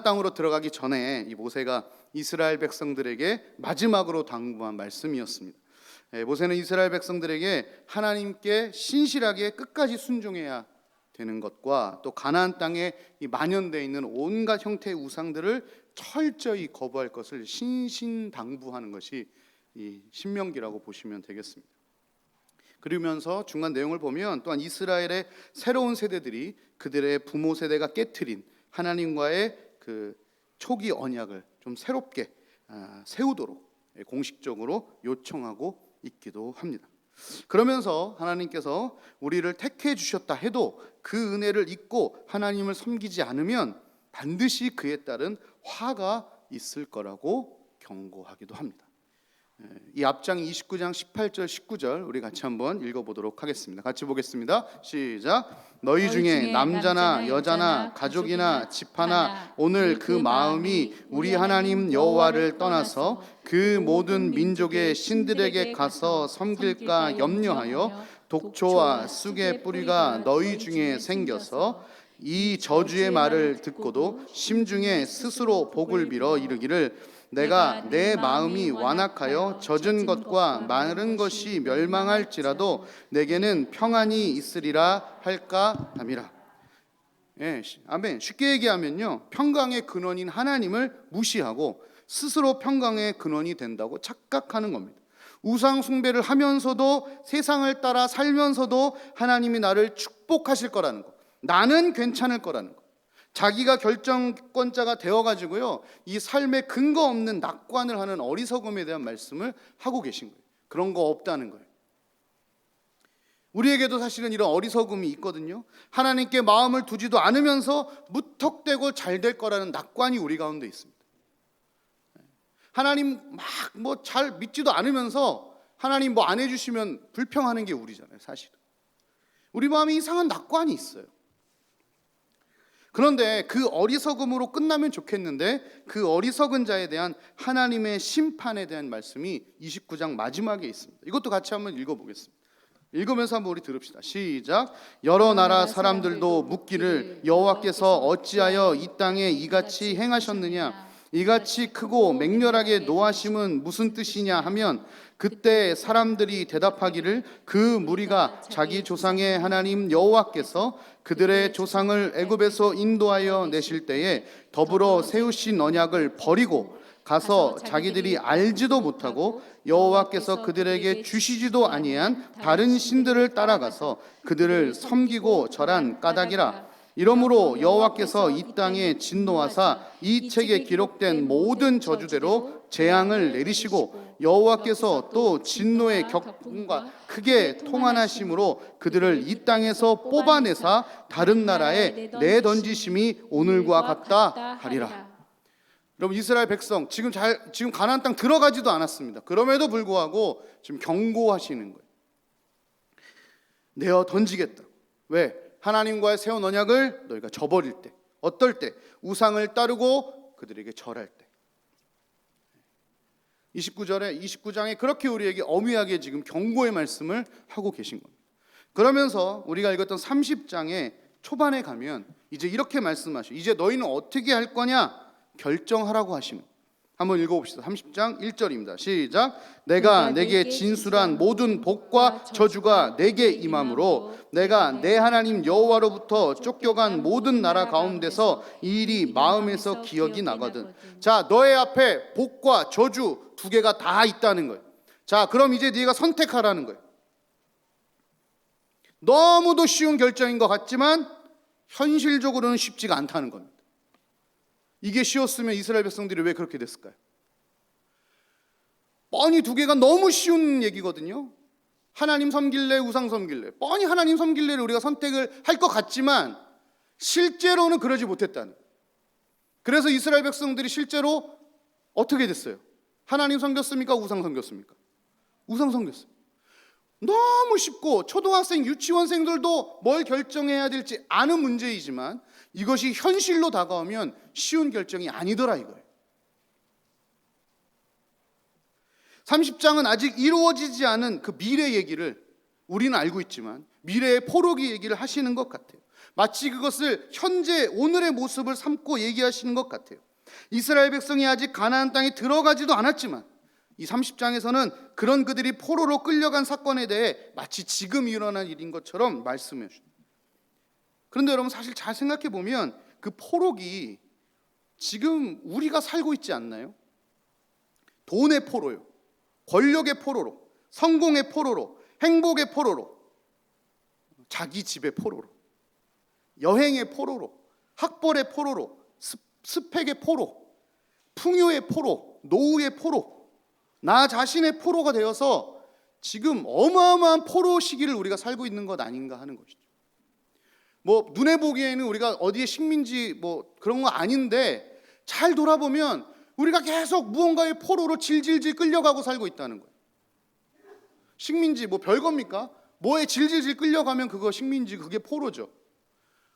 땅으로 들어가기 전에 이 모세가 이스라엘 백성들에게 마지막으로 당부한 말씀이었습니다. 모세는 이스라엘 백성들에게 하나님께 신실하게 끝까지 순종해야 되는 것과 또 가나안 땅에 이 만연되어 있는 온갖 형태의 우상들을 철저히 거부할 것을 신신당부하는 것이 이 신명기라고 보시면 되겠습니다. 그러면서 중간 내용을 보면 또한 이스라엘의 새로운 세대들이 그들의 부모 세대가 깨트린 하나님과의 그 초기 언약을 좀 새롭게 세우도록 공식적으로 요청하고 있기도 합니다. 그러면서 하나님께서 우리를 택해 주셨다 해도 그 은혜를 잊고 하나님을 섬기지 않으면 반드시 그에 따른 화가 있을 거라고 경고하기도 합니다. 이 앞장 29장 18절 19절 우리 같이 한번 읽어보도록 하겠습니다. 같이 보겠습니다. 시작. 너희 중에 남자나 여자나 가족이나 집 하나 오늘 그 마음이 우리 하나님 여호와를 떠나서 그 모든 민족의 신들에게 가서 섬길까 염려하여 독초와 쑥의 뿌리가 너희 중에 생겨서 이 저주의 말을 듣고도 심중에 스스로 복을 빌어 이르기를 내가 내 마음이 완악하여 젖은 것과 마른 것이 멸망할지라도 내게는 평안이 있으리라 할까 함이라. 아멘. 쉽게 얘기하면요, 평강의 근원인 하나님을 무시하고 스스로 평강의 근원이 된다고 착각하는 겁니다. 우상 숭배를 하면서도 세상을 따라 살면서도 하나님이 나를 축복하실 거라는 거, 나는 괜찮을 거라는 거, 자기가 결정권자가 되어가지고요 이 삶에 근거 없는 낙관을 하는 어리석음에 대한 말씀을 하고 계신 거예요. 그런 거 없다는 거예요. 우리에게도 사실은 이런 어리석음이 있거든요. 하나님께 마음을 두지도 않으면서 무턱대고 잘 될 거라는 낙관이 우리 가운데 있습니다. 하나님 막 뭐 잘 믿지도 않으면서 하나님 뭐 안 해주시면 불평하는 게 우리잖아요. 사실은 우리 마음에 이상한 낙관이 있어요. 그런데 그 어리석음으로 끝나면 좋겠는데 그 어리석은 자에 대한 하나님의 심판에 대한 말씀이 29장 마지막에 있습니다. 이것도 같이 한번 읽어보겠습니다. 읽으면서 한번 우리 들읍시다. 시작. 여러 나라 사람들도 묻기를 여호와께서 어찌하여 이 땅에 이같이 행하셨느냐, 이같이 크고 맹렬하게 노하심은 무슨 뜻이냐 하면 그때 사람들이 대답하기를 그 무리가 자기 조상의 하나님 여호와께서 그들의 조상을 애굽에서 인도하여 내실 때에 더불어 세우신 언약을 버리고 가서 자기들이 알지도 못하고 여호와께서 그들에게 주시지도 아니한 다른 신들을 따라가서 그들을 섬기고 절한 까닭이라. 이러므로 여호와께서 이 땅에 진노하사 이 책에 기록된 모든 저주대로 재앙을 내리시고 여호와께서 또 진노의 격분과 크게 통한하심으로 그들을 이 땅에서 뽑아내사 다른 나라에 내던지심이 오늘과 같다 하리라. 여러분, 이스라엘 백성 지금 가나안 땅 들어가지도 않았습니다. 그럼에도 불구하고 지금 경고하시는 거예요. 내어 던지겠다. 왜? 하나님과의 세운 언약을 너희가 저버릴 때, 어떨 때? 우상을 따르고 그들에게 절할 때. 29장에 그렇게 우리에게 엄위하게 지금 경고의 말씀을 하고 계신 겁니다. 그러면서 우리가 읽었던 30장의 초반에 가면 이제 이렇게 말씀하셔요. 이제 너희는 어떻게 할 거냐 결정하라고 하시는. 한번 읽어봅시다. 30장 1절입니다. 시작. 내가 내게 진술한 모든 복과 저주가 내게 임함으로 내가 내 하나님 여호와로부터 쫓겨간 모든 나라 가운데서 이 일이 마음에서 기억이 나거든. 자, 너의 앞에 복과 저주 두 개가 다 있다는 거예요. 자, 그럼 이제 네가 선택하라는 거예요. 너무도 쉬운 결정인 것 같지만 현실적으로는 쉽지가 않다는 겁니다. 이게 쉬웠으면 이스라엘 백성들이 왜 그렇게 됐을까요? 뻔히 두 개가 너무 쉬운 얘기거든요. 하나님 섬길래 우상 섬길래, 뻔히 하나님 섬길래를 우리가 선택을 할 것 같지만 실제로는 그러지 못했다는. 그래서 이스라엘 백성들이 실제로 어떻게 됐어요? 하나님 섬겼습니까? 우상 섬겼습니까? 우상 섬겼어요. 너무 쉽고 초등학생, 유치원생들도 뭘 결정해야 될지 아는 문제이지만 이것이 현실로 다가오면 쉬운 결정이 아니더라 이거예요. 30장은 아직 이루어지지 않은 그 미래 얘기를 우리는 알고 있지만 미래의 포로기 얘기를 하시는 것 같아요. 마치 그것을 현재 오늘의 모습을 삼고 얘기하시는 것 같아요. 이스라엘 백성이 아직 가나안 땅에 들어가지도 않았지만 이 30장에서는 그런 그들이 포로로 끌려간 사건에 대해 마치 지금 일어난 일인 것처럼 말씀해 주십니다. 그런데 여러분, 사실 잘 생각해 보면 그 포로기 지금 우리가 살고 있지 않나요? 돈의 포로요, 권력의 포로로, 성공의 포로로, 행복의 포로로, 자기 집의 포로로, 여행의 포로로, 학벌의 포로로, 스펙의 포로, 풍요의 포로, 노후의 포로, 나 자신의 포로가 되어서 지금 어마어마한 포로 시기를 우리가 살고 있는 것 아닌가 하는 것이죠. 뭐 눈에 보기에는 우리가 어디에 식민지 뭐 그런 거 아닌데, 잘 돌아보면 우리가 계속 무언가의 포로로 질질질 끌려가고 살고 있다는 거예요. 식민지 뭐 별겁니까? 뭐에 질질질 끌려가면 그거 식민지, 그게 포로죠.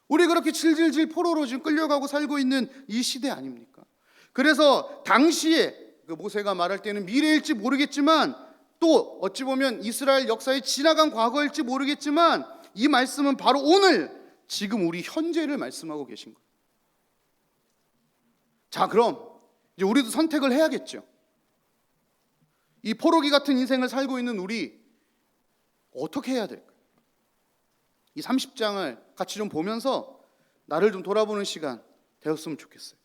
우리 그렇게 질질질 포로로 지금 끌려가고 살고 있는 이 시대 아닙니까? 그래서 당시에 그 모세가 말할 때는 미래일지 모르겠지만, 또 어찌 보면 이스라엘 역사에 지나간 과거일지 모르겠지만, 이 말씀은 바로 오늘 지금 우리 현재를 말씀하고 계신 거예요. 자, 그럼 이제 우리도 선택을 해야겠죠. 이 포로기 같은 인생을 살고 있는 우리 어떻게 해야 될까요? 이 30장을 같이 좀 보면서 나를 좀 돌아보는 시간 되었으면 좋겠어요.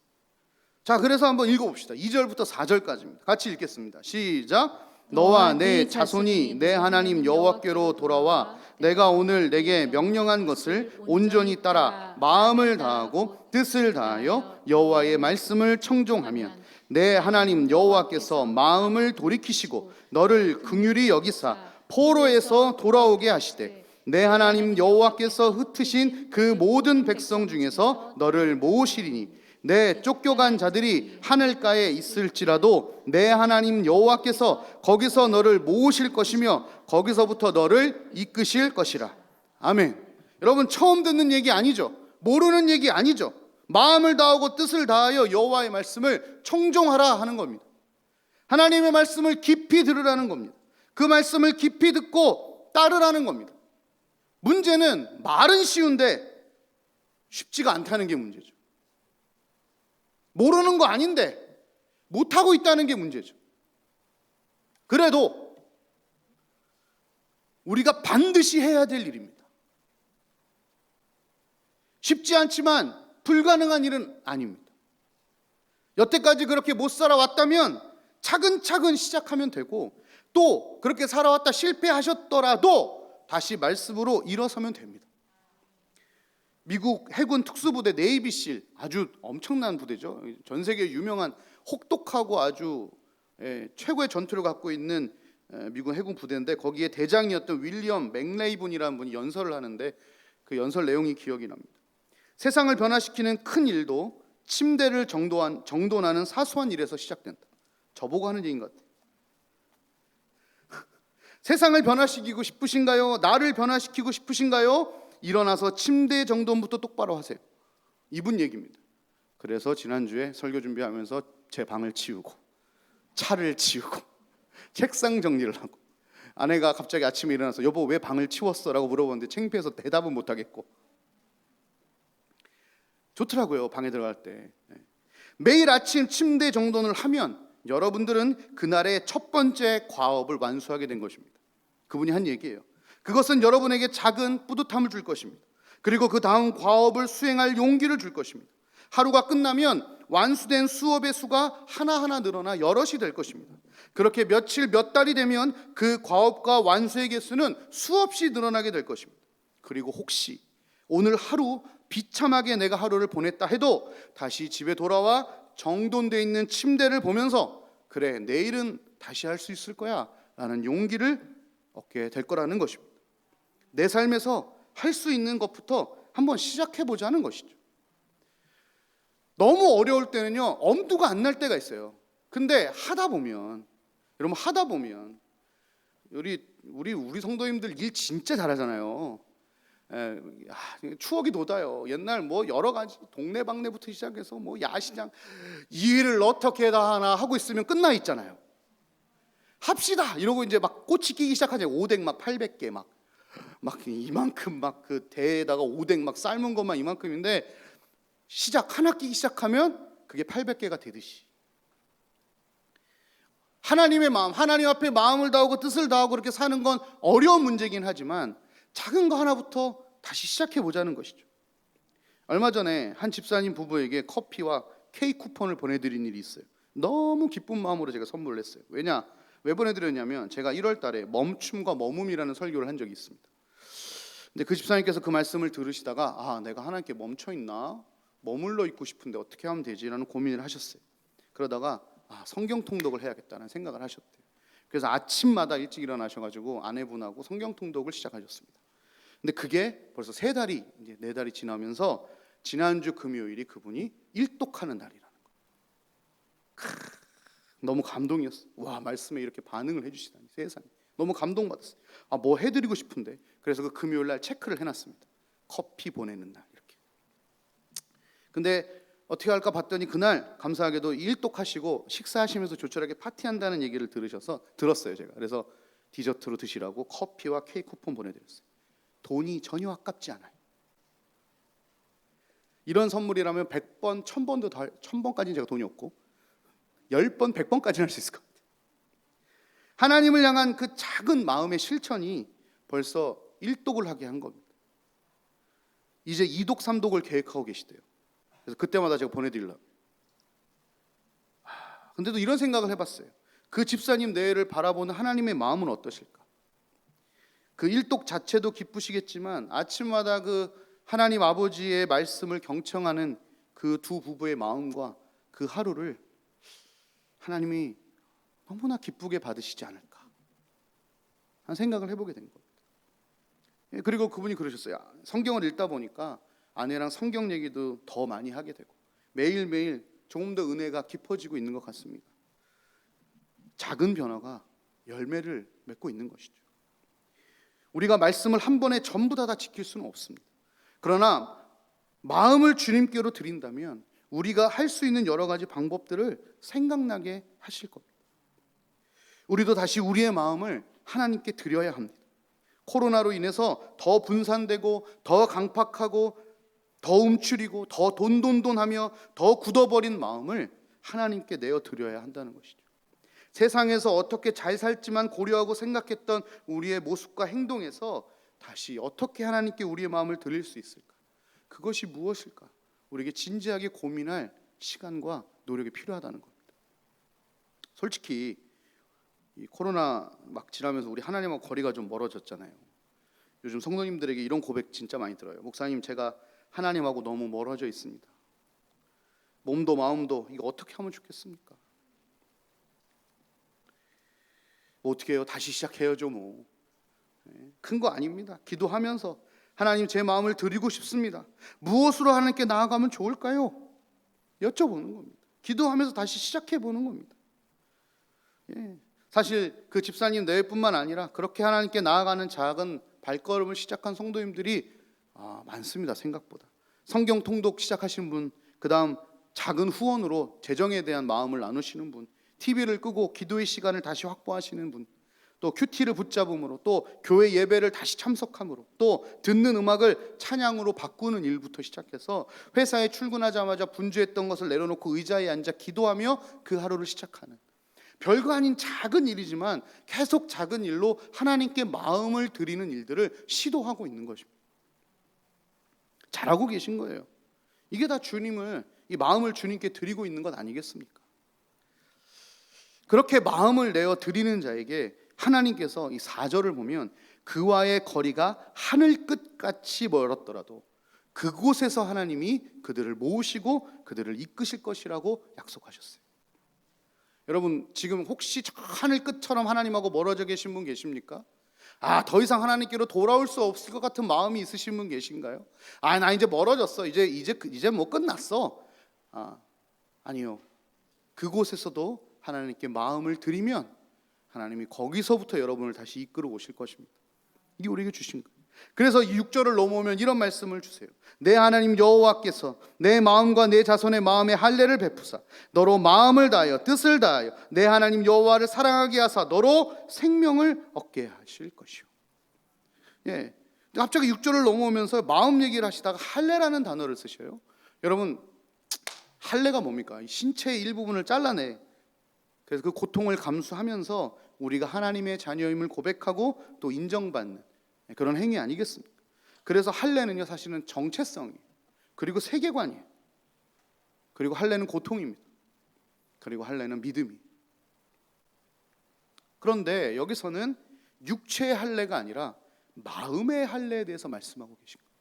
자, 그래서 한번 읽어봅시다. 2절부터 4절까지입니다. 같이 읽겠습니다. 시작. 너와 내 자손이 내 하나님 여호와께로 돌아와 내가 오늘 내게 명령한 것을 온전히 따라 마음을 다하고 뜻을 다하여 여호와의 말씀을 청종하면 내 하나님 여호와께서 마음을 돌이키시고 너를 긍휼히 여기사 포로에서 돌아오게 하시되 내 하나님 여호와께서 흩으신 그 모든 백성 중에서 너를 모으시리니 내 쫓겨간 자들이 하늘가에 있을지라도 내 하나님 여호와께서 거기서 너를 모으실 것이며 거기서부터 너를 이끄실 것이라. 아멘. 여러분, 처음 듣는 얘기 아니죠. 모르는 얘기 아니죠. 마음을 다하고 뜻을 다하여 여호와의 말씀을 청종하라 하는 겁니다. 하나님의 말씀을 깊이 들으라는 겁니다. 그 말씀을 깊이 듣고 따르라는 겁니다. 문제는 말은 쉬운데 쉽지가 않다는 게 문제죠. 모르는 거 아닌데 못하고 있다는 게 문제죠. 그래도 우리가 반드시 해야 될 일입니다. 쉽지 않지만 불가능한 일은 아닙니다. 여태까지 그렇게 못 살아왔다면 차근차근 시작하면 되고, 또 그렇게 살아왔다 실패하셨더라도 다시 말씀으로 일어서면 됩니다. 미국 해군 특수부대 네이비실, 아주 엄청난 부대죠. 전 세계 유명한 혹독하고 아주 최고의 전투를 갖고 있는 미국 해군 부대인데, 거기에 대장이었던 윌리엄 맥레이븐이라는 분이 연설을 하는데 그 연설 내용이 기억이 납니다. 세상을 변화시키는 큰 일도 침대를 정돈하는 사소한 일에서 시작된다. 저보고 하는 얘기인 것 같아요. 세상을 변화시키고 싶으신가요? 나를 변화시키고 싶으신가요? 일어나서 침대 정돈부터 똑바로 하세요. 이분 얘기입니다. 그래서 지난주에 설교 준비하면서 제 방을 치우고 차를 치우고 책상 정리를 하고, 아내가 갑자기 아침에 일어나서 여보 왜 방을 치웠어? 라고 물어보는데 창피해서 대답은 못하겠고, 좋더라고요 방에 들어갈 때. 매일 아침 침대 정돈을 하면 여러분들은 그날의 첫 번째 과업을 완수하게 된 것입니다. 그분이 한 얘기예요. 그것은 여러분에게 작은 뿌듯함을 줄 것입니다. 그리고 그 다음 과업을 수행할 용기를 줄 것입니다. 하루가 끝나면 완수된 수업의 수가 하나하나 늘어나 여럿이 될 것입니다. 그렇게 며칠 몇 달이 되면 그 과업과 완수의 개수는 수없이 늘어나게 될 것입니다. 그리고 혹시 오늘 하루 비참하게 내가 하루를 보냈다 해도 다시 집에 돌아와 정돈되어 있는 침대를 보면서 그래 내일은 다시 할 수 있을 거야 라는 용기를 얻게 될 거라는 것입니다. 내 삶에서 할 수 있는 것부터 한번 시작해 보자는 것이죠. 너무 어려울 때는요 엄두가 안 날 때가 있어요. 근데 하다 보면, 여러분 하다 보면 우리 성도님들 일 진짜 잘하잖아요. 추억이 돋아요. 옛날 뭐 여러 가지 동네방네부터 시작해서 뭐 야시장 이 일을 어떻게 다 하나 하고 있으면 끝나 있잖아요. 합시다 이러고 이제 막 꽃이 끼기 시작하죠. 오뎅 막 800개 막 막 이만큼 막 그 대에다가 오뎅 막 삶은 것만 이만큼인데 시작 하나 끼기 시작하면 그게 800개가 되듯이 하나님의 마음, 하나님 앞에 마음을 다하고 뜻을 다하고 그렇게 사는 건 어려운 문제긴 하지만 작은 거 하나부터 다시 시작해 보자는 것이죠. 얼마 전에 한 집사님 부부에게 커피와 케이크 쿠폰을 보내드린 일이 있어요. 너무 기쁜 마음으로 제가 선물을 했어요. 왜 보내드렸냐면 제가 1월 달에 멈춤과 머뭄이라는 설교를 한 적이 있습니다. 근데 그 집사님께서 그 말씀을 들으시다가 내가 하나님께 멈춰 있나? 머물러 있고 싶은데 어떻게 하면 되지라는 고민을 하셨어요. 그러다가 성경 통독을 해야겠다는 생각을 하셨대요. 그래서 아침마다 일찍 일어나셔가지고 아내분하고 성경 통독을 시작하셨습니다. 근데 그게 벌써 3달이 이제 4달이 지나면서 지난주 금요일이 그분이 일독하는 날이라는 거예요. 너무 감동이었어요. 와, 말씀에 이렇게 반응을 해주시다니 세상에. 너무 감동받았어요. 뭐 해드리고 싶은데 그래서 그 금요일 날 체크를 해놨습니다. 커피 보내는 날 이렇게. 근데 어떻게 할까 봤더니 그날 감사하게도 일독하시고 식사하시면서 조촐하게 파티한다는 얘기를 들었어요 제가. 그래서 디저트로 드시라고 커피와 케이크 쿠폰 보내드렸어요. 돈이 전혀 아깝지 않아요. 이런 선물이라면 100번, 1000번도 더 1000번까지는 제가 돈이 없고 10번, 100번까지는 할 수 있을 것 같아요. 하나님을 향한 그 작은 마음의 실천이 벌써 1독을 하게 한 겁니다. 이제 2독, 3독을 계획하고 계시대요. 그래서 그때마다 제가 보내드리려고. 근데도 이런 생각을 해봤어요. 그 집사님 내외를 바라보는 하나님의 마음은 어떠실까? 그 1독 자체도 기쁘시겠지만 아침마다 그 하나님 아버지의 말씀을 경청하는 그 두 부부의 마음과 그 하루를 하나님이 너무나 기쁘게 받으시지 않을까 하는 생각을 해보게 된 겁니다. 그리고 그분이 그러셨어요. 성경을 읽다 보니까 아내랑 성경 얘기도 더 많이 하게 되고 매일매일 조금 더 은혜가 깊어지고 있는 것 같습니다. 작은 변화가 열매를 맺고 있는 것이죠. 우리가 말씀을 한 번에 전부 다 지킬 수는 없습니다. 그러나 마음을 주님께로 드린다면 우리가 할 수 있는 여러 가지 방법들을 생각나게 하실 겁니다. 우리도 다시 우리의 마음을 하나님께 드려야 합니다. 코로나로 인해서 더 분산되고 더 강팍하고 더 움츠리고 더 돈하며 더 굳어버린 마음을 하나님께 내어 드려야 한다는 것이죠. 세상에서 어떻게 잘 살지만 고려하고 생각했던 우리의 모습과 행동에서 다시 어떻게 하나님께 우리의 마음을 드릴 수 있을까? 그것이 무엇일까? 우리에게 진지하게 고민할 시간과 노력이 필요하다는 겁니다. 솔직히 이 코로나 막 지나면서 우리 하나님하고 거리가 좀 멀어졌잖아요. 요즘 성도님들에게 이런 고백 진짜 많이 들어요. 목사님, 제가 하나님하고 너무 멀어져 있습니다. 몸도 마음도 이거 어떻게 하면 좋겠습니까? 뭐 어떻게 해요? 다시 시작해야죠 뭐. 큰 거 아닙니다. 기도하면서 하나님, 제 마음을 드리고 싶습니다. 무엇으로 하나님께 나아가면 좋을까요? 여쭤보는 겁니다. 기도하면서 다시 시작해보는 겁니다. 사실 그 집사님 내외뿐만 아니라 그렇게 하나님께 나아가는 작은 발걸음을 시작한 성도님들이 많습니다. 생각보다. 성경 통독 시작하신 분, 그 다음 작은 후원으로 재정에 대한 마음을 나누시는 분, TV를 끄고 기도의 시간을 다시 확보하시는 분, 또 큐티를 붙잡음으로, 또 교회 예배를 다시 참석함으로, 또 듣는 음악을 찬양으로 바꾸는 일부터 시작해서 회사에 출근하자마자 분주했던 것을 내려놓고 의자에 앉아 기도하며 그 하루를 시작하는, 별거 아닌 작은 일이지만 계속 작은 일로 하나님께 마음을 드리는 일들을 시도하고 있는 것입니다. 잘하고 계신 거예요. 이게 다 이 마음을 주님께 드리고 있는 것 아니겠습니까? 그렇게 마음을 내어 드리는 자에게 하나님께서 이 4절을 보면 그와의 거리가 하늘 끝같이 멀었더라도 그곳에서 하나님이 그들을 모으시고 그들을 이끄실 것이라고 약속하셨어요. 여러분, 지금 혹시 저 하늘 끝처럼 하나님하고 멀어져 계신 분 계십니까? 더 이상 하나님께로 돌아올 수 없을 것 같은 마음이 있으신 분 계신가요? 나 이제 멀어졌어. 이제 뭐 끝났어. 아니요. 그곳에서도 하나님께 마음을 드리면 하나님이 거기서부터 여러분을 다시 이끌어 오실 것입니다. 이게 우리에게 주신 거예요. 그래서 6절을 넘어오면 이런 말씀을 주세요. 내 하나님 여호와께서 내 마음과 내 자손의 마음에 할례를 베푸사 너로 마음을 다하여 뜻을 다하여 내 하나님 여호와를 사랑하게 하사 너로 생명을 얻게 하실 것이요. 갑자기 6절을 넘어오면서 마음 얘기를 하시다가 할례라는 단어를 쓰셔요. 여러분, 할례가 뭡니까? 신체의 일부분을 잘라내. 그래서 그 고통을 감수하면서 우리가 하나님의 자녀임을 고백하고 또 인정받는 그런 행위 아니겠습니까? 그래서 할례는요, 사실은 정체성이에요. 그리고 세계관이에요. 그리고 할례는 고통입니다. 그리고 할례는 믿음이에요. 그런데 여기서는 육체의 할례가 아니라 마음의 할례에 대해서 말씀하고 계신 거예요.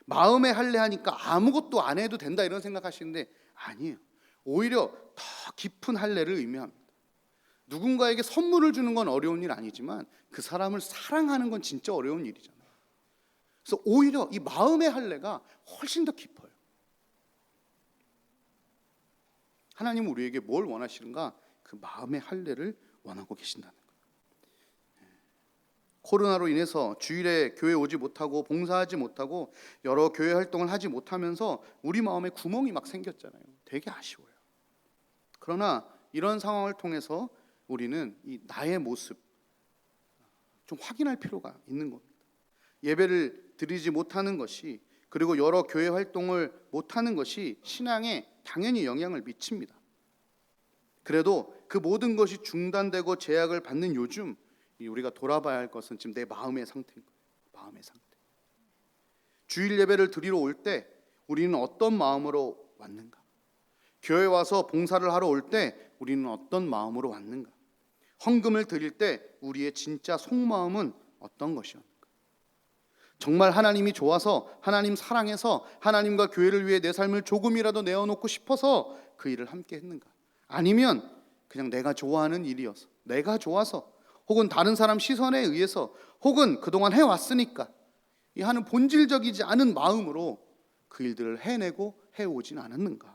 마음의 할례 하니까 아무것도 안 해도 된다 이런 생각하시는데 아니에요. 오히려 더 깊은 할례를 의미합니다. 누군가에게 선물을 주는 건 어려운 일 아니지만 그 사람을 사랑하는 건 진짜 어려운 일이잖아요. 그래서 오히려 이 마음의 할례가 훨씬 더 깊어요. 하나님은 우리에게 뭘 원하시는가? 그 마음의 할례를 원하고 계신다는 거예요. 코로나로 인해서 주일에 교회 오지 못하고 봉사하지 못하고 여러 교회 활동을 하지 못하면서 우리 마음에 구멍이 막 생겼잖아요. 되게 아쉬워요. 그러나 이런 상황을 통해서 우리는 이 나의 모습 좀 확인할 필요가 있는 겁니다. 예배를 드리지 못하는 것이, 그리고 여러 교회 활동을 못하는 것이 신앙에 당연히 영향을 미칩니다. 그래도 그 모든 것이 중단되고 제약을 받는 요즘 우리가 돌아봐야 할 것은 지금 내 마음의 상태인 거예요. 마음의 상태. 주일 예배를 드리러 올 때 우리는 어떤 마음으로 왔는가? 교회 와서 봉사를 하러 올 때 우리는 어떤 마음으로 왔는가? 헌금을 드릴 때 우리의 진짜 속마음은 어떤 것이었는가? 정말 하나님이 좋아서, 하나님 사랑해서 하나님과 교회를 위해 내 삶을 조금이라도 내어놓고 싶어서 그 일을 함께 했는가? 아니면 그냥 내가 좋아하는 일이어서, 내가 좋아서, 혹은 다른 사람 시선에 의해서, 혹은 그동안 해왔으니까 이 하는 본질적이지 않은 마음으로 그 일들을 해내고 해오진 않았는가?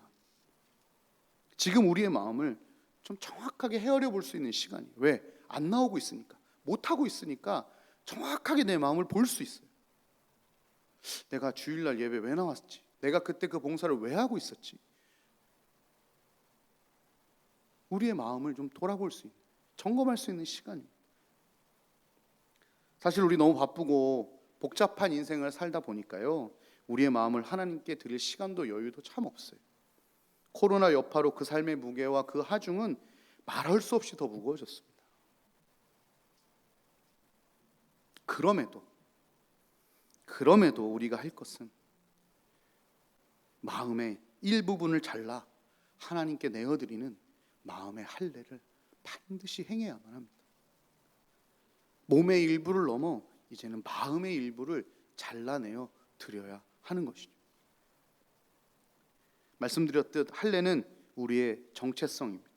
지금 우리의 마음을 좀 정확하게 헤아려 볼 수 있는 시간이에요. 왜? 안 나오고 있으니까, 못하고 있으니까 정확하게 내 마음을 볼 수 있어요. 내가 주일날 예배 왜 나왔지? 내가 그때 그 봉사를 왜 하고 있었지? 우리의 마음을 좀 돌아볼 수 있는, 점검할 수 있는 시간입니다. 사실 우리 너무 바쁘고 복잡한 인생을 살다 보니까요, 우리의 마음을 하나님께 드릴 시간도 여유도 참 없어요. 코로나 여파로 그 삶의 무게와 그 하중은 말할 수 없이 더 무거워졌습니다. 그럼에도 우리가 할 것은 마음의 일부분을 잘라 하나님께 내어드리는 마음의 할례를 반드시 행해야만 합니다. 몸의 일부를 넘어 이제는 마음의 일부를 잘라내어 드려야 하는 것이죠. 말씀드렸듯 할례는 우리의 정체성입니다.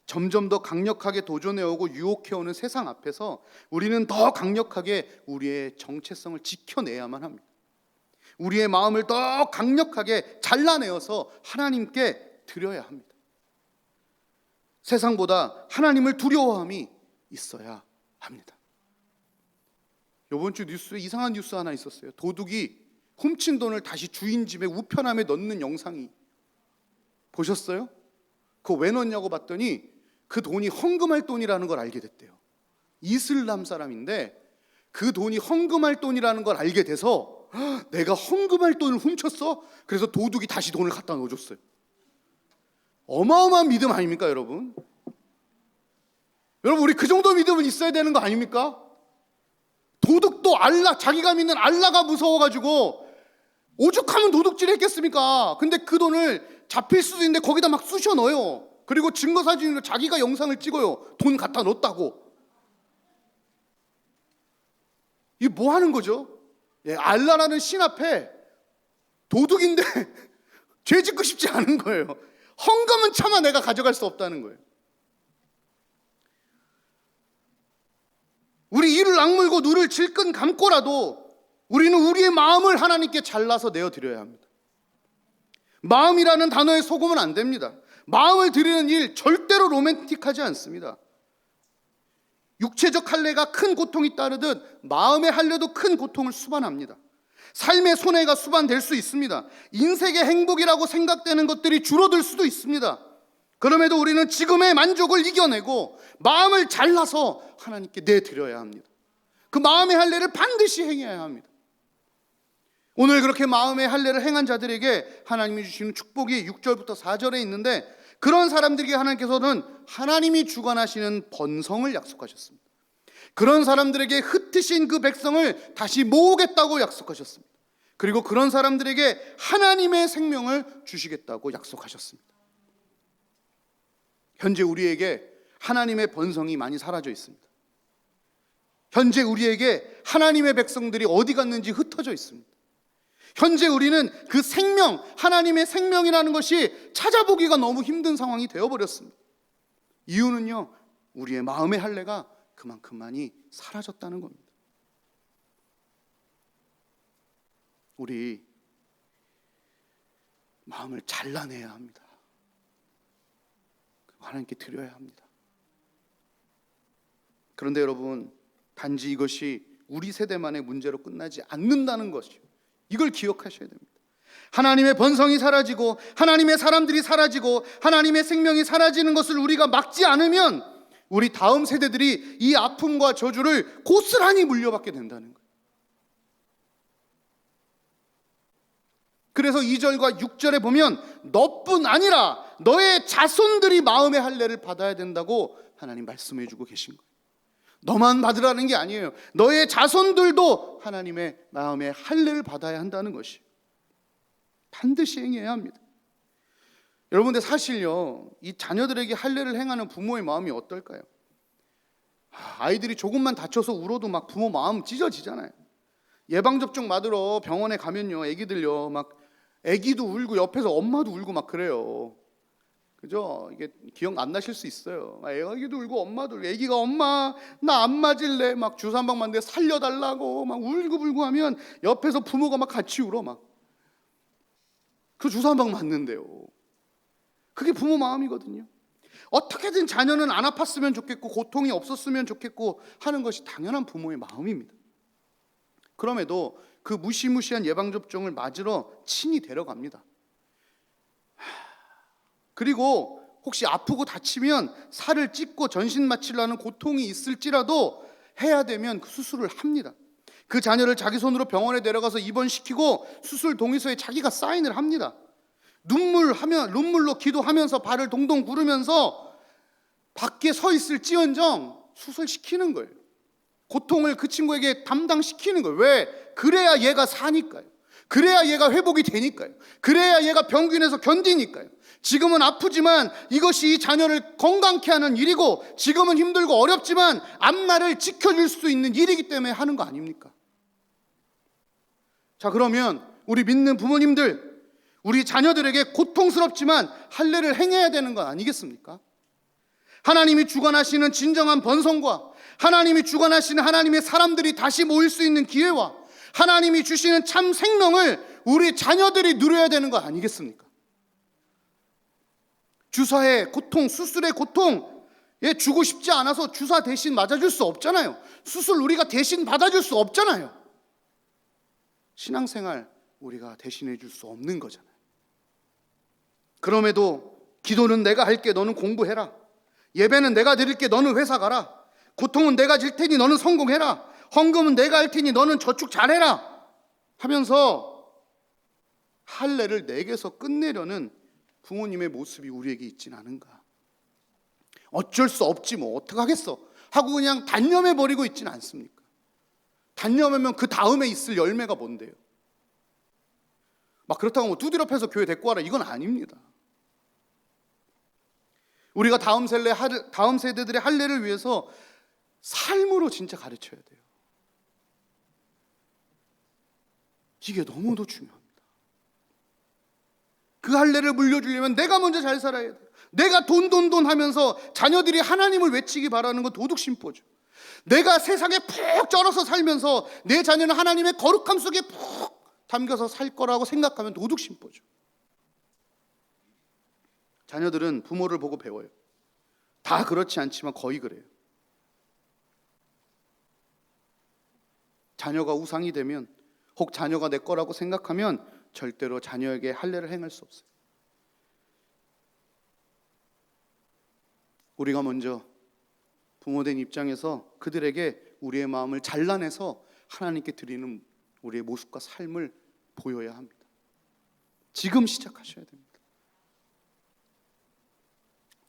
점점 더 강력하게 도전해오고 유혹해오는 세상 앞에서 우리는 더 강력하게 우리의 정체성을 지켜내야만 합니다. 우리의 마음을 더 강력하게 잘라내어서 하나님께 드려야 합니다. 세상보다 하나님을 두려워함이 있어야 합니다. 이번 주 뉴스에 이상한 뉴스 하나 있었어요. 도둑이 훔친 돈을 다시 주인 집에 우편함에 넣는 영상이, 보셨어요? 그거 왜 넣냐고 봤더니 그 돈이 헌금할 돈이라는 걸 알게 됐대요. 이슬람 사람인데 그 돈이 헌금할 돈이라는 걸 알게 돼서 내가 헌금할 돈을 훔쳤어? 그래서 도둑이 다시 돈을 갖다 넣어줬어요. 어마어마한 믿음 아닙니까, 여러분? 여러분, 우리 그 정도 믿음은 있어야 되는 거 아닙니까? 도둑도 알라, 자기가 믿는 알라가 무서워가지고 오죽하면 도둑질 했겠습니까? 근데 그 돈을 잡힐 수도 있는데 거기다 막 쑤셔 넣어요. 그리고 증거 사진으로 자기가 영상을 찍어요. 돈 갖다 넣었다고. 이게 뭐 하는 거죠? 예, 알라라는 신 앞에 도둑인데 죄 짓고 싶지 않은 거예요. 헌금은 차마 내가 가져갈 수 없다는 거예요. 우리 이를 악물고 누를 질끈 감고라도 우리는 우리의 마음을 하나님께 잘라서 내어드려야 합니다. 마음이라는 단어에 속으면 안 됩니다. 마음을 드리는 일 절대로 로맨틱하지 않습니다. 육체적 할례가 큰 고통이 따르듯 마음의 할례도 큰 고통을 수반합니다. 삶의 손해가 수반될 수 있습니다. 인생의 행복이라고 생각되는 것들이 줄어들 수도 있습니다. 그럼에도 우리는 지금의 만족을 이겨내고 마음을 잘라서 하나님께 내드려야 합니다. 그 마음의 할례를 반드시 행해야 합니다. 오늘 그렇게 마음의 할례를 행한 자들에게 하나님이 주시는 축복이 6절부터 4절에 있는데, 그런 사람들에게 하나님께서는 하나님이 주관하시는 번성을 약속하셨습니다. 그런 사람들에게 흩으신 그 백성을 다시 모으겠다고 약속하셨습니다. 그리고 그런 사람들에게 하나님의 생명을 주시겠다고 약속하셨습니다. 현재 우리에게 하나님의 번성이 많이 사라져 있습니다. 현재 우리에게 하나님의 백성들이 어디 갔는지 흩어져 있습니다. 현재 우리는 그 생명, 하나님의 생명이라는 것이 찾아보기가 너무 힘든 상황이 되어버렸습니다. 이유는요, 우리의 마음의 할례가 그만큼 많이 사라졌다는 겁니다. 우리 마음을 잘라내야 합니다. 하나님께 드려야 합니다. 그런데 여러분, 단지 이것이 우리 세대만의 문제로 끝나지 않는다는 것이요, 이걸 기억하셔야 됩니다. 하나님의 번성이 사라지고 하나님의 사람들이 사라지고 하나님의 생명이 사라지는 것을 우리가 막지 않으면 우리 다음 세대들이 이 아픔과 저주를 고스란히 물려받게 된다는 거예요. 그래서 2절과 6절에 보면 너뿐 아니라 너의 자손들이 마음의 할례를 받아야 된다고 하나님 말씀해 주고 계신 거예요. 너만 받으라는 게 아니에요. 너의 자손들도 하나님의 마음의 할례를 받아야 한다는 것이 반드시 행해야 합니다. 여러분들, 사실요, 이 자녀들에게 할례를 행하는 부모의 마음이 어떨까요? 아이들이 조금만 다쳐서 울어도 막 부모 마음 찢어지잖아요. 예방접종 맞으러 병원에 가면요, 애기들요, 막 애기도 울고 옆에서 엄마도 울고 막 그래요. 그죠? 이게 기억 안 나실 수 있어요. 애기도 울고 엄마도 울고, 애기가 엄마 나 안 맞을래 막 주사 한 방 맞는데 살려달라고 막 울고불고 하면 옆에서 부모가 막 같이 울어. 막 그 주사 한 방 맞는데요. 그게 부모 마음이거든요. 어떻게든 자녀는 안 아팠으면 좋겠고 고통이 없었으면 좋겠고 하는 것이 당연한 부모의 마음입니다. 그럼에도 그 무시무시한 예방접종을 맞으러 친히 데려갑니다. 그리고 혹시 아프고 다치면 살을 찢고 전신 마취를 고통이 있을지라도 해야 되면 그 수술을 합니다. 그 자녀를 자기 손으로 병원에 데려가서 입원시키고 수술 동의서에 자기가 사인을 합니다. 눈물로 기도하면서 발을 동동 구르면서 밖에 서 있을지언정 수술시키는 거예요. 고통을 그 친구에게 담당시키는 거예요. 왜? 그래야 얘가 사니까요. 그래야 얘가 회복이 되니까요. 그래야 얘가 병균에서 견디니까요. 지금은 아프지만 이것이 이 자녀를 건강케 하는 일이고, 지금은 힘들고 어렵지만 앞날을 지켜줄 수 있는 일이기 때문에 하는 거 아닙니까? 자, 그러면 우리 믿는 부모님들, 우리 자녀들에게 고통스럽지만 할례를 행해야 되는 건 아니겠습니까? 하나님이 주관하시는 진정한 번성과 하나님이 주관하시는 하나님의 사람들이 다시 모일 수 있는 기회와 하나님이 주시는 참 생명을 우리 자녀들이 누려야 되는 거 아니겠습니까? 주사의 고통, 수술의 고통, 주고 싶지 않아서 주사 대신 맞아줄 수 없잖아요. 수술 우리가 대신 받아줄 수 없잖아요. 신앙생활 우리가 대신해 줄 수 없는 거잖아요. 그럼에도 기도는 내가 할게, 너는 공부해라. 예배는 내가 드릴게, 너는 회사 가라. 고통은 내가 질 테니 너는 성공해라. 헌금은 내가 할 테니 너는 저축 잘해라 하면서 할례를 내게서 끝내려는 부모님의 모습이 우리에게 있진 않은가. 어쩔 수 없지 뭐 어떡하겠어 하고 그냥 단념해버리고 있진 않습니까? 단념하면 그 다음에 있을 열매가 뭔데요? 막 그렇다고 뭐 두드려 패서 교회 데리고 와라, 이건 아닙니다. 우리가 다음 세대들의 할례를 위해서 삶으로 진짜 가르쳐야 돼요. 이게 너무도 중요합니다. 그 할례를 물려주려면 내가 먼저 잘 살아야 돼요. 내가 돈 하면서 자녀들이 하나님을 외치기 바라는 건 도둑심보죠. 내가 세상에 푹 쩔어서 살면서 내 자녀는 하나님의 거룩함 속에 푹 담겨서 살 거라고 생각하면 도둑심보죠. 자녀들은 부모를 보고 배워요. 다 그렇지 않지만 거의 그래요. 자녀가 우상이 되면, 혹 자녀가 내 거라고 생각하면 절대로 자녀에게 할례를 행할 수 없어요. 우리가 먼저 부모된 입장에서 그들에게 우리의 마음을 잘라내서 하나님께 드리는 우리의 모습과 삶을 보여야 합니다. 지금 시작하셔야 됩니다.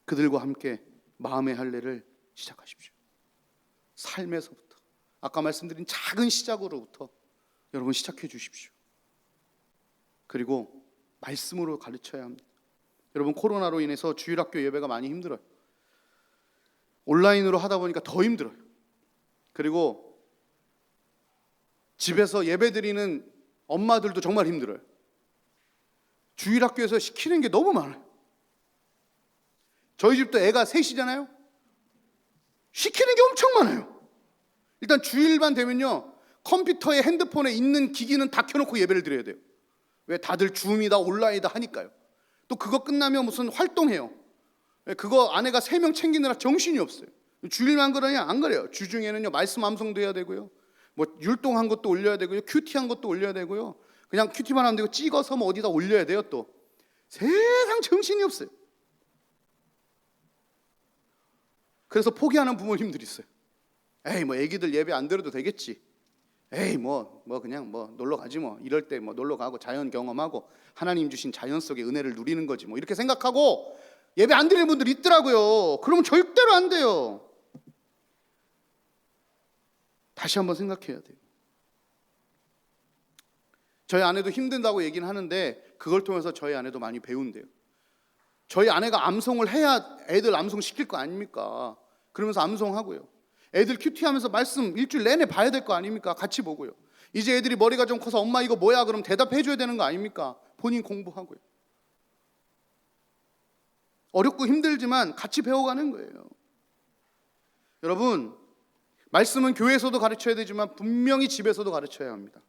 그들과 함께 마음의 할례를 시작하십시오. 삶에서부터, 아까 말씀드린 작은 시작으로부터 여러분 시작해 주십시오. 그리고 말씀으로 가르쳐야 합니다. 여러분, 코로나로 인해서 주일학교 예배가 많이 힘들어요. 온라인으로 하다 보니까 더 힘들어요. 그리고 집에서 예배 드리는 엄마들도 정말 힘들어요. 주일학교에서 시키는 게 너무 많아요. 저희 집도 애가 셋이잖아요. 시키는 게 엄청 많아요. 일단 주일만 되면요, 컴퓨터에 핸드폰에 있는 기기는 다 켜놓고 예배를 드려야 돼요. 왜? 다들 줌이다 온라인이다 하니까요. 또 그거 끝나면 무슨 활동해요. 그거 아내가 3명 챙기느라 정신이 없어요. 주일만 그러냐? 안 그래요. 주중에는요, 말씀 암송도 해야 되고요, 뭐 율동한 것도 올려야 되고요, 큐티한 것도 올려야 되고요. 그냥 큐티만 하면 되고 찍어서 뭐 어디다 올려야 돼요. 또 세상 정신이 없어요. 그래서 포기하는 부모님들이 있어요. 에이, 뭐 애기들 예배 안 드려도 되겠지. 에이, 뭐 그냥 뭐 놀러 가지 뭐. 이럴 때 뭐 놀러 가고 자연 경험하고 하나님 주신 자연 속의 은혜를 누리는 거지 뭐. 이렇게 생각하고 예배 안 드리는 분들이 있더라고요. 그러면 절대로 안 돼요. 다시 한번 생각해야 돼요. 저희 아내도 힘든다고 얘기는 하는데 그걸 통해서 저희 아내도 많이 배운대요. 저희 아내가 암송을 해야 애들 암송 시킬 거 아닙니까? 그러면서 암송하고요. 애들 큐티하면서 말씀 일주일 내내 봐야 될 거 아닙니까? 같이 보고요. 이제 애들이 머리가 좀 커서 엄마 이거 뭐야? 그럼 대답해 줘야 되는 거 아닙니까? 본인 공부하고요. 어렵고 힘들지만 같이 배워가는 거예요. 여러분, 말씀은 교회에서도 가르쳐야 되지만 분명히 집에서도 가르쳐야 합니다.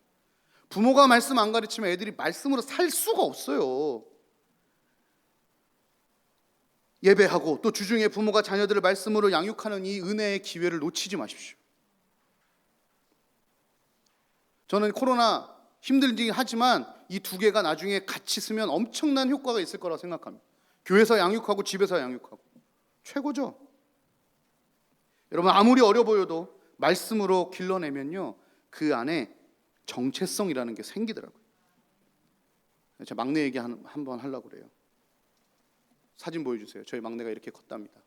부모가 말씀 안 가르치면 애들이 말씀으로 살 수가 없어요. 예배하고 또 주중에 부모가 자녀들을 말씀으로 양육하는 이 은혜의 기회를 놓치지 마십시오. 저는 코로나 힘들긴 하지만 이 두 개가 나중에 같이 쓰면 엄청난 효과가 있을 거라고 생각합니다. 교회에서 양육하고 집에서 양육하고 최고죠. 여러분, 아무리 어려 보여도 말씀으로 길러내면요, 그 안에 정체성이라는 게 생기더라고요. 제가 막내 얘기 한번 하려고 그래요. 사진 보여주세요. 저희 막내가 이렇게 컸답니다.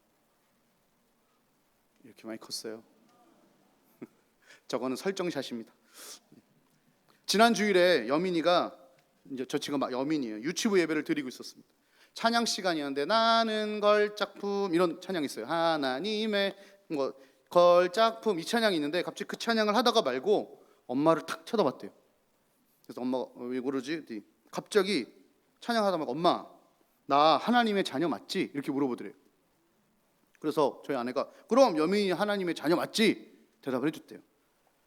이렇게 많이 컸어요. 저거는 설정샷입니다. 지난 주일에 여민이가, 이제 저 지금 여민이에요, 유치부 예배를 드리고 있었습니다. 찬양 시간이었는데 나는 걸작품 이런 찬양이 있어요. 하나님의 뭐 걸작품 이 찬양이 있는데 갑자기 그 찬양을 하다가 말고 엄마를 탁 쳐다봤대요. 그래서 엄마가 왜 그러지? 갑자기 찬양하다 말고 엄마 나 하나님의 자녀 맞지? 이렇게 물어보더래요. 그래서 저희 아내가 그럼 여민이 하나님의 자녀 맞지? 대답을 해줬대요.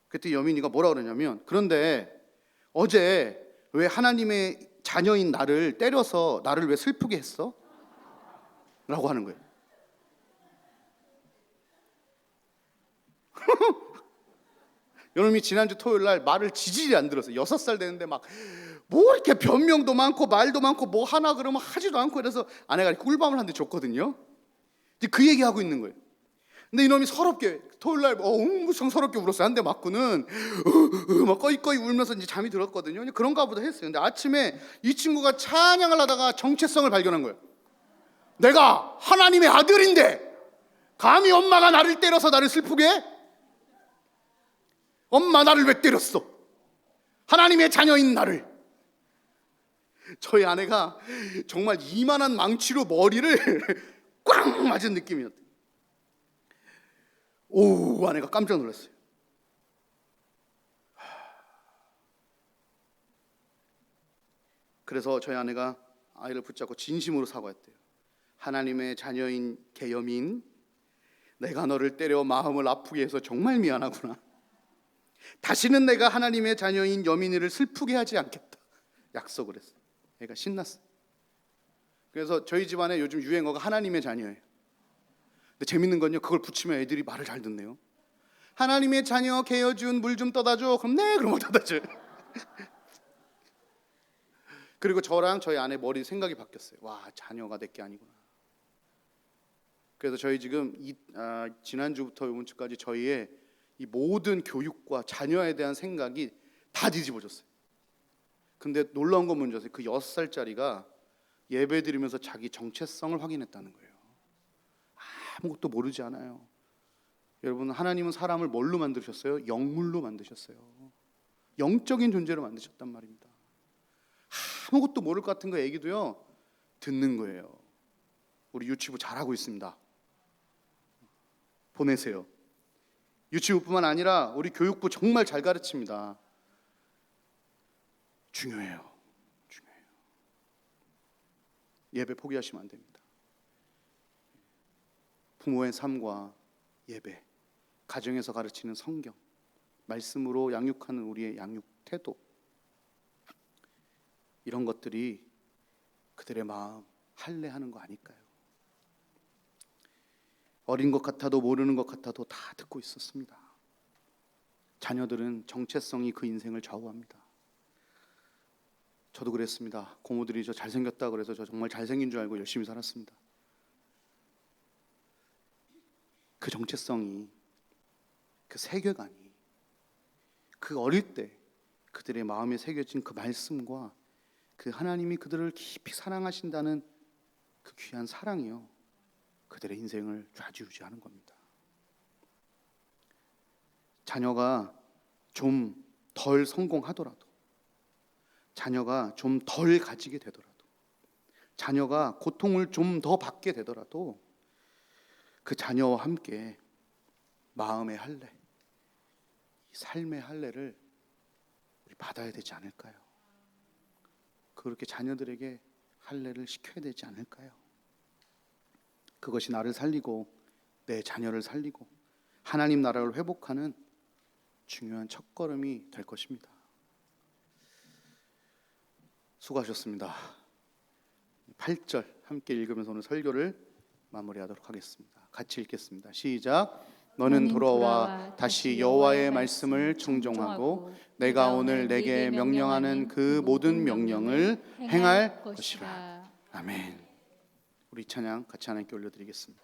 그때 여민이가 뭐라 그러냐면 그런데 어제 왜 하나님의 자녀인 나를 때려서 나를 왜 슬프게 했어? 라고 하는 거예요. 여러분이 지난주 토요일 날 말을 지지리 안 들었어요. 6살 되는데 막 뭐 이렇게 변명도 많고 말도 많고 뭐 하나 그러면 하지도 않고, 그래서 아내가 꿀밤을 한 대 줬거든요. 이제 그 얘기하고 있는 거예요. 근데 이놈이 서럽게 토요일 날 엄청 서럽게 울었어요. 한 대 맞고는 막 꺼이꺼이 울면서 이제 잠이 들었거든요. 그런가 보다 했어요. 근데 아침에 이 친구가 찬양을 하다가 정체성을 발견한 거예요. 내가 하나님의 아들인데 감히 엄마가 나를 때려서 나를 슬프게 해? 엄마 나를 왜 때렸어? 하나님의 자녀인 나를. 저희 아내가 정말 이만한 망치로 머리를 꽝 맞은 느낌이었대요. 오, 아내가 깜짝 놀랐어요. 그래서 저희 아내가 아이를 붙잡고 진심으로 사과했대요. 하나님의 자녀인 개여민, 내가 너를 때려 마음을 아프게 해서 정말 미안하구나. 다시는 내가 하나님의 자녀인 여민이를 슬프게 하지 않겠다 약속을 했어요. 애가 신났어요. 그래서 저희 집안에 요즘 유행어가 하나님의 자녀예요. 근데 재밌는 건요, 그걸 붙이면 애들이 말을 잘 듣네요. 하나님의 자녀 개여준 물 좀 떠다줘. 그럼 네, 그럼 떠다줘요. 그리고 저랑 저희 아내 머리 생각이 바뀌었어요. 와, 자녀가 내 게 아니구나. 그래서 저희 지금 지난주부터 이번 주까지 저희의 이 모든 교육과 자녀에 대한 생각이 다 뒤집어졌어요. 근데 놀라운 건 뭔지 아세요? 그 6살짜리가 예배 드리면서 자기 정체성을 확인했다는 거예요. 아무것도 모르지 않아요. 여러분, 하나님은 사람을 뭘로 만드셨어요? 영물로 만드셨어요. 영적인 존재로 만드셨단 말입니다. 아무것도 모를 것 같은 거 얘기도요, 듣는 거예요. 우리 유치부 잘하고 있습니다. 보내세요. 유치부뿐만 아니라 우리 교육부 정말 잘 가르칩니다. 중요해요. 예배 포기하시면 안 됩니다. 부모의 삶과 예배, 가정에서 가르치는 성경, 말씀으로 양육하는 우리의 양육 태도, 이런 것들이 그들의 마음 할례하는 거 아닐까요? 어린 것 같아도 모르는 것 같아도 다 듣고 있었습니다. 자녀들은 정체성이 그 인생을 좌우합니다. 저도 그랬습니다. 고모들이 저 잘생겼다 그래서 저 정말 잘생긴 줄 알고 열심히 살았습니다. 그 정체성이, 그 세계관이, 그 어릴 때 그들의 마음에 새겨진 그 말씀과 그 하나님이 그들을 깊이 사랑하신다는 그 귀한 사랑이요, 그들의 인생을 좌지우지하는 겁니다. 자녀가 좀 덜 성공하더라도, 자녀가 좀 덜 가지게 되더라도, 자녀가 고통을 좀 더 받게 되더라도 그 자녀와 함께 마음의 할례, 삶의 할례를 우리 받아야 되지 않을까요? 그렇게 자녀들에게 할례를 시켜야 되지 않을까요? 그것이 나를 살리고 내 자녀를 살리고 하나님 나라를 회복하는 중요한 첫걸음이 될 것입니다. 수고하셨습니다. 8절 함께 읽으면서 오늘 설교를 마무리하도록 하겠습니다. 같이 읽겠습니다. 시작. 너는 돌아와 다시 여호와의 말씀을 청종하고 내가 오늘 내게 명령하는 그 모든 명령을 행할 것이라. 아멘. 우리 찬양 같이 하나님께 올려드리겠습니다.